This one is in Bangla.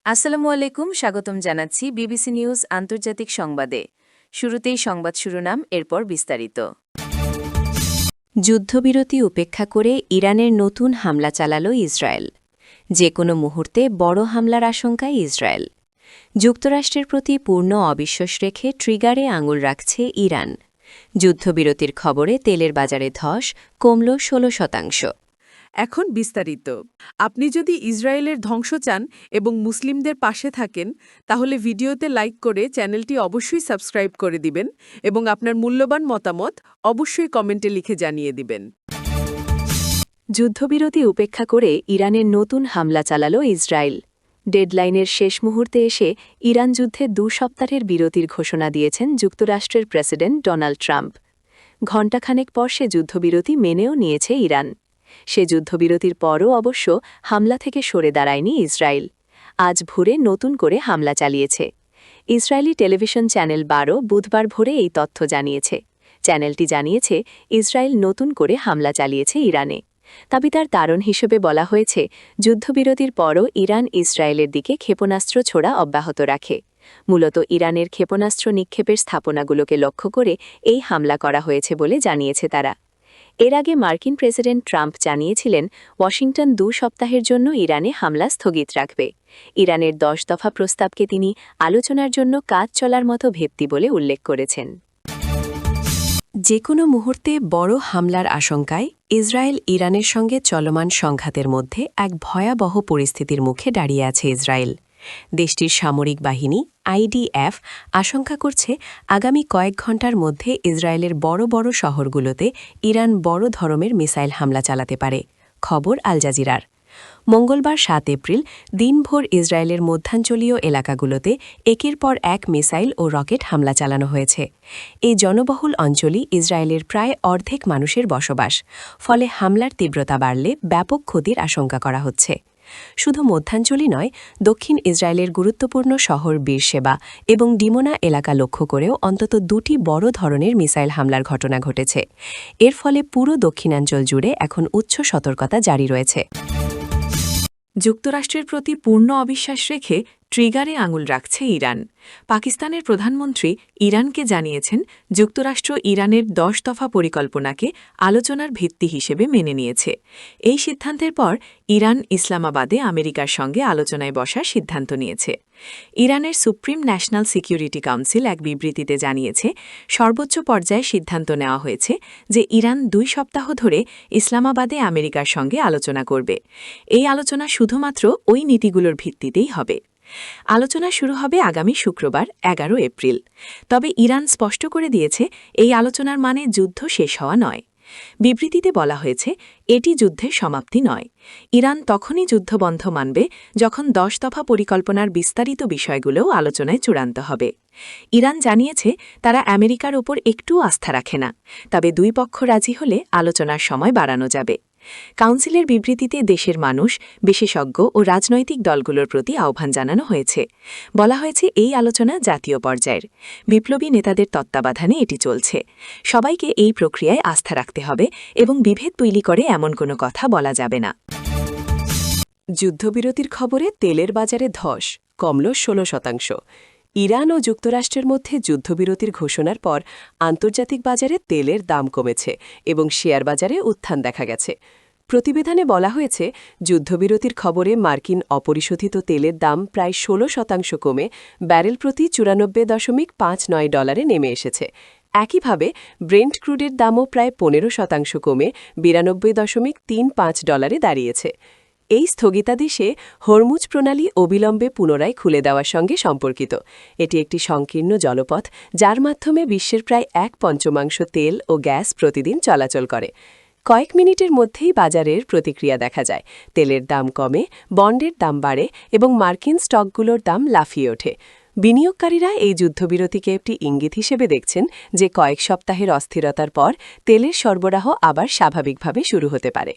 আসসালামু আলাইকুম, স্বাগতম জানাচ্ছি বিবিসি নিউজ আন্তর্জাতিক সংবাদে। শুরুতেই সংবাদ শিরোনাম, এরপর বিস্তারিত। যুদ্ধবিরতি উপেক্ষা করে ইরানের নতুন হামলা চালাল ইসরায়েল। যে কোনো মুহূর্তে বড় হামলার আশঙ্কায় ইসরায়েল। যুক্তরাষ্ট্রের প্রতি পূর্ণ অবিশ্বাস রেখে ট্রিগারে আঙুল রাখছে ইরান। যুদ্ধবিরতির খবরে তেলের বাজারে ধস কমল 16%। এখন বিস্তারিত। আপনি যদি ইসরায়েলের ধ্বংস চান এবং মুসলিমদের পাশে থাকেন, তাহলে ভিডিওতে লাইক করে চ্যানেলটি অবশ্যই সাবস্ক্রাইব করে দিবেন এবং আপনার মূল্যবান মতামত অবশ্যই কমেন্টে লিখে জানিয়ে দিবেন। যুদ্ধবিরতি উপেক্ষা করে ইরানের নতুন হামলা চালাল ইসরায়েল। ডেডলাইনের শেষ মুহূর্তে এসে ইরান যুদ্ধে 2 সপ্তাহের বিরতির ঘোষণা দিয়েছেন যুক্তরাষ্ট্রের প্রেসিডেন্ট ডোনাল্ড ট্রাম্প। ঘণ্টাখানেক পর সে যুদ্ধবিরতি মেনেও নিয়েছে ইরান। সে যুদ্ধবিরতির পরও অবশ্য হামলা থেকে সরে দাঁড়ায়নি ইসরায়েল। আজ ভোরে নতুন করে হামলা চালিয়েছে। ইসরায়েলি টেলিভিশন চ্যানেল 12 বুধবার ভোরে এই তথ্য জানিয়েছে। চ্যানেলটি জানিয়েছে ইসরায়েল নতুন করে হামলা চালিয়েছে ইরানে। তবে তার কারণ হিসেবে বলা হয়েছে, যুদ্ধবিরতির পরও ইরান ইসরায়েলের দিকে ক্ষেপণাস্ত্র ছোড়া অব্যাহত রাখে। মূলত ইরানের ক্ষেপণাস্ত্র নিক্ষেপের স্থাপনাগুলোকে লক্ষ্য করে এই হামলা করা হয়েছে বলে জানিয়েছে তারা। এর আগে মার্কিন প্রেসিডেন্ট ট্রাম্প জানিয়েছিলেন ওয়াশিংটন 2 সপ্তাহের জন্য ইরানে হামলা স্থগিত রাখবে। ইরানের 10 দফা প্রস্তাবকে তিনি আলোচনার জন্য কাজ চলার মতো ভেপ্তি বলে উল্লেখ করেছেন। যে কোনো মুহূর্তে বড় হামলার আশঙ্কায় ইসরায়েল ইরানের সঙ্গে চলমান সংঘাতের মধ্যে এক ভয়াবহ পরিস্থিতির মুখে দাঁড়িয়ে আছে ইসরায়েল। দেশটির সামরিক বাহিনী আইডিএফ আশঙ্কা করছে আগামী কয়েক ঘণ্টার মধ্যে ইসরায়েলের বড় বড় শহরগুলোতে ইরান বড় ধরনের মিসাইল হামলা চালাতে পারে। খবর আল জাজিরার। মঙ্গলবার 7 এপ্রিল দিনভর ইসরায়েলের মধ্যাঞ্চলীয় এলাকাগুলোতে একের পর এক মিসাইল ও রকেট হামলা চালানো হয়েছে। এই জনবহুল অঞ্চলই ইসরায়েলের প্রায় অর্ধেক মানুষের বসবাস। ফলে হামলার তীব্রতা বাড়লে ব্যাপক ক্ষতির আশঙ্কা করা হচ্ছে। শুধু মধ্যাঞ্চলই নয়, দক্ষিণ ইসরায়েলের গুরুত্বপূর্ণ শহর বীরশেবা এবং ডিমোনা এলাকা লক্ষ্য করেও অন্তত 2টি বড় ধরনের মিসাইল হামলার ঘটনা ঘটেছে। এর ফলে পুরো দক্ষিণাঞ্চল জুড়ে এখন উচ্চ সতর্কতা জারি রয়েছে। যুক্তরাষ্ট্রের প্রতি পূর্ণ অবিশ্বাস রেখে ট্রিগারে আঙুল রাখছে ইরান। পাকিস্তানের প্রধানমন্ত্রী ইরানকে জানিয়েছেন যুক্তরাষ্ট্র ইরানের 10 দফা পরিকল্পনাকে আলোচনার ভিত্তি হিসেবে মেনে নিয়েছে। এই সিদ্ধান্তের পর ইরান ইসলামাবাদে আমেরিকার সঙ্গে আলোচনায় বসার সিদ্ধান্ত নিয়েছে। ইরানের সুপ্রিম ন্যাশনাল সিকিউরিটি কাউন্সিল এক বিবৃতিতে জানিয়েছে, সর্বোচ্চ পর্যায়ে সিদ্ধান্ত নেওয়া হয়েছে যে ইরান 2 সপ্তাহ ধরে ইসলামাবাদে আমেরিকার সঙ্গে আলোচনা করবে। এই আলোচনা শুধুমাত্র ওই নীতিগুলোর ভিত্তিতেই হবে। আলোচনা শুরু হবে আগামী শুক্রবার 11 এপ্রিল। তবে ইরান স্পষ্ট করে দিয়েছে, এই আলোচনার মানে যুদ্ধ শেষ হওয়া নয়। বিবৃতিতে বলা হয়েছে, এটি যুদ্ধের সমাপ্তি নয়। ইরান তখনই যুদ্ধবন্ধ মানবে যখন 10 দফা পরিকল্পনার বিস্তারিত বিষয়গুলোও আলোচনায় চূড়ান্ত হবে। ইরান জানিয়েছে তারা আমেরিকার ওপর একটু আস্থা রাখে না, তবে 2 পক্ষ রাজি হলে আলোচনার সময় বাড়ানো যাবে। কাউন্সিলের বিবৃতিতে দেশের মানুষ, বিশেষজ্ঞ ও রাজনৈতিক দলগুলোর প্রতি আহ্বান জানানো হয়েছে। বলা হয়েছে এই আলোচনা জাতীয় পর্যায়ের। বিপ্লবী নেতাদের তত্ত্বাবধানে এটি চলছে। সবাইকে এই প্রক্রিয়ায় আস্থা রাখতে হবে এবং বিভেদ তৈরি করে এমন কোনো কথা বলা যাবে না। যুদ্ধবিরতির খবরে তেলের বাজারে ধস কমল 16%। ইরান ও যুক্তরাষ্ট্রের মধ্যে যুদ্ধবিরতির ঘোষণার পর আন্তর্জাতিক বাজারে তেলের দাম কমেছে এবং শেয়ার বাজারে উত্থান দেখা গেছে। প্রতিবেদনে বলা হয়েছে, যুদ্ধবিরতির খবরে মার্কিন অপরিশোধিত তেলের দাম প্রায় 16% কমে ব্যারেল প্রতি $94.59 নেমে এসেছে। একইভাবে ব্রেন্ট ক্রুডের দামও প্রায় 15% কমে $92.35 দাঁড়িয়েছে। এই স্থগিতাদেশে হরমুজ প্রণালী অবিলম্বে পুনরায় খুলে দেওয়ার সঙ্গে সম্পর্কিত। এটি একটি সংকীর্ণ জলপথ যার মাধ্যমে বিশ্বের প্রায় 1/5 তেল ও গ্যাস প্রতিদিন চলাচল করে। কয়েক মিনিটের মধ্যেই বাজারের প্রতিক্রিয়া দেখা যায়। তেলের দাম কমে, বন্ডের দাম বাড়ে এবং মার্কিন স্টকগুলোর দাম লাফিয়ে ওঠে। বিনিয়োগকারীরা এই যুদ্ধবিরতিকে একটি ইঙ্গিত হিসেবে দেখছেন যে কয়েক সপ্তাহের অস্থিরতার পর তেলের সরবরাহ আবার স্বাভাবিকভাবে শুরু হতে পারে।